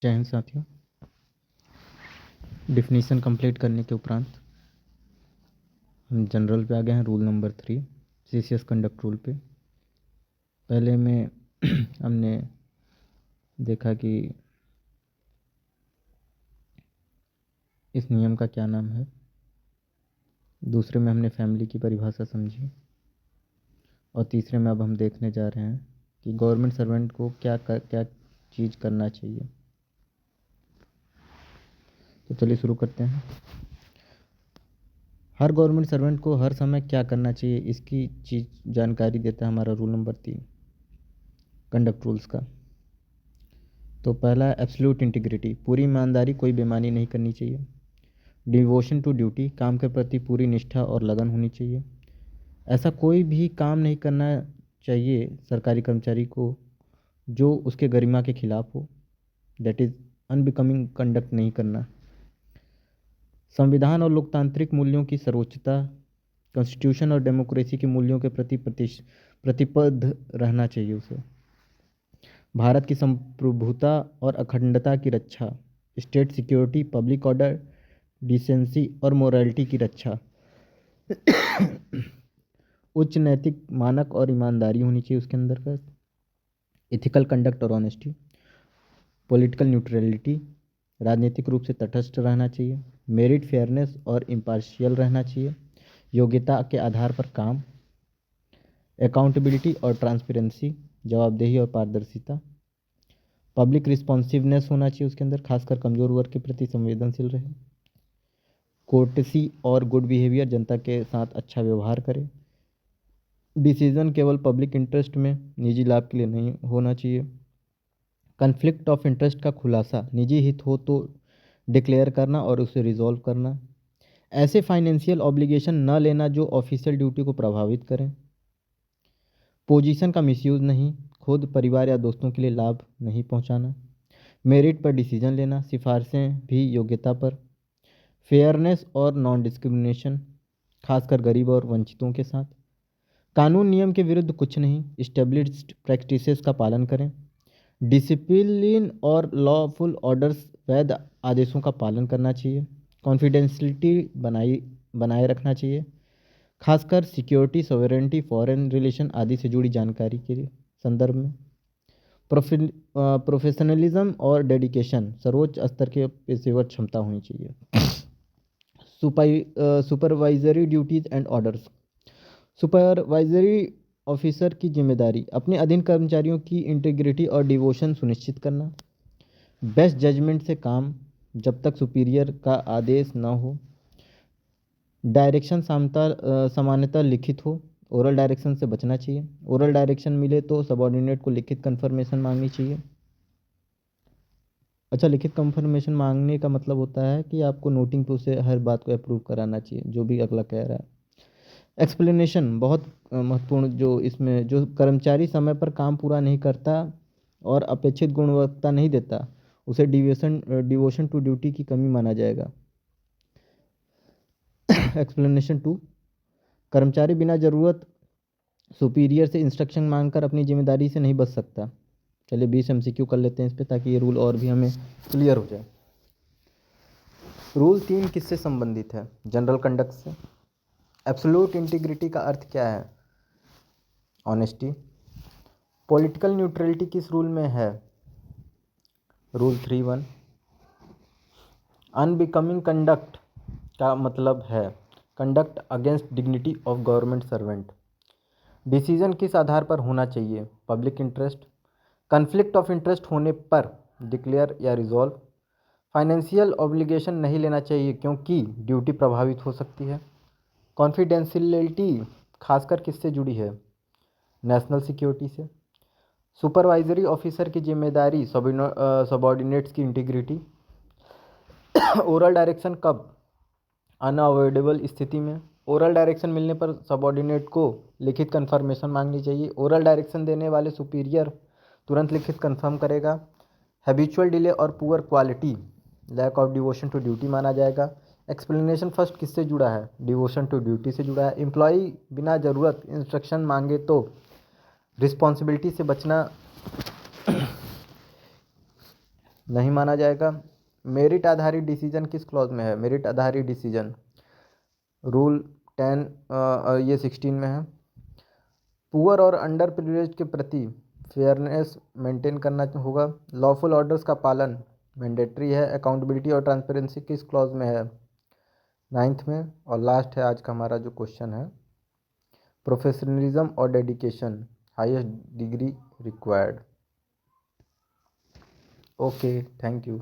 जय हिंद साथियों। Definition complete करने के उपरांत हम जनरल पे आ गए हैं। Rule number 3 CCS conduct rule पे। पहले में हमने देखा कि इस नियम का क्या नाम है। दूसरे में हमने फैमिली की परिभाषा समझी और तीसरे में अब हम देखने जा रहे हैं कि गवर्नमेंट सर्वेंट को क्या चीज़ करना चाहिए। तो चलिए शुरू करते हैं। हर गवर्नमेंट सर्वेंट को हर समय क्या करना चाहिए, इसकी चीज़ जानकारी देता है हमारा रूल नंबर 3 कंडक्ट रूल्स का। तो पहला है एब्सोल्यूट इंटीग्रिटी, पूरी ईमानदारी, कोई बेईमानी नहीं करनी चाहिए। डिवोशन टू ड्यूटी, काम के प्रति पूरी निष्ठा और लगन होनी चाहिए। ऐसा कोई भी काम नहीं करना चाहिए सरकारी कर्मचारी को जो उसके गरिमा के खिलाफ हो, दैट इज़ अनबिकमिंग कंडक्ट नहीं करना। संविधान और लोकतांत्रिक मूल्यों की सर्वोच्चता, कॉन्स्टिट्यूशन और डेमोक्रेसी के मूल्यों के प्रति प्रतिबद्ध रहना चाहिए उसे। भारत की संप्रभुता और अखंडता की रक्षा, state security, public order, decency और मोरालिटी की रक्षा, उच्च नैतिक मानक और ईमानदारी होनी चाहिए उसके अंदर का। इथिकल कंडक्ट और ऑनेस्टी, पॉलिटिकल न्यूट्रलिटी, राजनीतिक रूप से तटस्थ रहना चाहिए। मेरिट, फेयरनेस और इम्पार्शियल रहना चाहिए। योग्यता के आधार पर काम। अकाउंटेबिलिटी और ट्रांसपेरेंसी, जवाबदेही और पारदर्शिता। पब्लिक रिस्पॉन्सिवनेस होना चाहिए उसके अंदर, खासकर कमज़ोर वर्ग के प्रति संवेदनशील रहे। कोर्टेसी और गुड बिहेवियर, जनता के साथ अच्छा व्यवहार करे। डिसीजन केवल पब्लिक इंटरेस्ट में, निजी लाभ के लिए नहीं होना चाहिए। कन्फ्लिक्ट ऑफ इंटरेस्ट का खुलासा, निजी हित हो तो डिक्लेयर करना और उसे रिजॉल्व करना। ऐसे फाइनेंशियल ऑब्लिगेशन न लेना जो ऑफिशियल ड्यूटी को प्रभावित करें। पोजीशन का मिसयूज़ नहीं, खुद, परिवार या दोस्तों के लिए लाभ नहीं पहुंचाना। मेरिट पर डिसीजन लेना, सिफारिशें भी योग्यता पर। फेयरनेस और नॉन डिस्क्रिमिनेशन, खासकर गरीब और वंचितों के साथ। कानून नियम के विरुद्ध कुछ नहीं, इस्टेब्लिश्ड प्रैक्टिसेस का पालन करें। डिसिप्लिन और लॉफुल ऑर्डर्स, वैध आदेशों का पालन करना चाहिए। कॉन्फिडेंशियलिटी बनाए रखना चाहिए, खासकर सिक्योरिटी, सॉवरेनिटी, फॉरेन रिलेशन आदि से जुड़ी जानकारी के संदर्भ में। प्रोफेशनलिज्म और डेडिकेशन, सर्वोच्च स्तर के पेशेवर क्षमता होनी चाहिए। Supervisory duties and orders, supervisory officer की जिम्मेदारी, अपने अधीन कर्मचारियों की इंटीग्रिटी और डिवोशन सुनिश्चित करना। बेस्ट जजमेंट से काम, जब तक सुपीरियर का आदेश न हो। डायरेक्शन सामान्यतः लिखित हो, ओरल डायरेक्शन से बचना चाहिए। ओरल डायरेक्शन मिले तो सबऑर्डिनेट को लिखित कंफर्मेशन मांगनी चाहिए। अच्छा, लिखित कंफर्मेशन मांगने का मतलब होता है कि आपको नोटिंग पे उसे हर बात को अप्रूव कराना चाहिए जो भी अगला कह रहा है। एक्सप्लेनेशन बहुत महत्वपूर्ण, जो इसमें जो कर्मचारी समय पर काम पूरा नहीं करता और अपेक्षित गुणवत्ता नहीं देता, उसे डिवोशन टू ड्यूटी की कमी माना जाएगा। एक्सप्लेनेशन 2, कर्मचारी बिना ज़रूरत सुपीरियर से इंस्ट्रक्शन मांगकर अपनी जिम्मेदारी से नहीं बच सकता। चलिए 20 MCQ कर लेते हैं इस पे, ताकि ये रूल और भी हमें क्लियर हो जाए। रूल 3 किससे संबंधित है? जनरल कंडक्ट से। एब्सोल्यूट इंटीग्रिटी का अर्थ क्या है? ऑनेस्टी। पॉलिटिकल न्यूट्रलिटी किस रूल में है? रूल 3(1). अनबिकमिंग कंडक्ट का मतलब है conduct against dignity of government servant. Decision किस आधार पर होना चाहिए? Public interest. Conflict of interest होने पर डिक्लेयर या रिजॉल्व। फाइनेंशियल ऑब्लिगेशन नहीं लेना चाहिए क्योंकि ड्यूटी प्रभावित हो सकती है। कॉन्फिडेंशियलिटी खासकर किससे जुड़ी है? नेशनल सिक्योरिटी से। सुपरवाइजरी ऑफिसर की जिम्मेदारी, सबऑर्डिनेट्स की इंटीग्रिटी। ओरल डायरेक्शन कब? अनअवॉइडेबल स्थिति में। ओरल डायरेक्शन मिलने पर सबऑर्डिनेट को लिखित कंफर्मेशन मांगनी चाहिए। ओरल डायरेक्शन देने वाले सुपीरियर तुरंत लिखित कंफर्म करेगा। हैबिचुअल डिले और poor quality, lack of devotion to duty माना जाएगा। एक्सप्लेनेशन फर्स्ट किससे जुड़ा है? डिवोशन टू ड्यूटी से जुड़ा है। एम्प्लॉई बिना ज़रूरत इंस्ट्रक्शन मांगे तो रिस्पॉन्सिबिलिटी से बचना नहीं माना जाएगा। मेरिट आधारित डिसीजन किस क्लॉज में है? मेरिट आधारित डिसीजन रूल 10 ये 16 में है। पुअर और अंडर प्रिविलेज के प्रति फेयरनेस मेंटेन करना होगा। लॉफुल ऑर्डर्स का पालन मैंडेटरी है। अकाउंटेबिलिटी और ट्रांसपेरेंसी किस क्लॉज में है? 9th में। और लास्ट है आज का हमारा जो क्वेश्चन है, प्रोफेशनलिज्म और dedication highest degree required. Okay, thank you.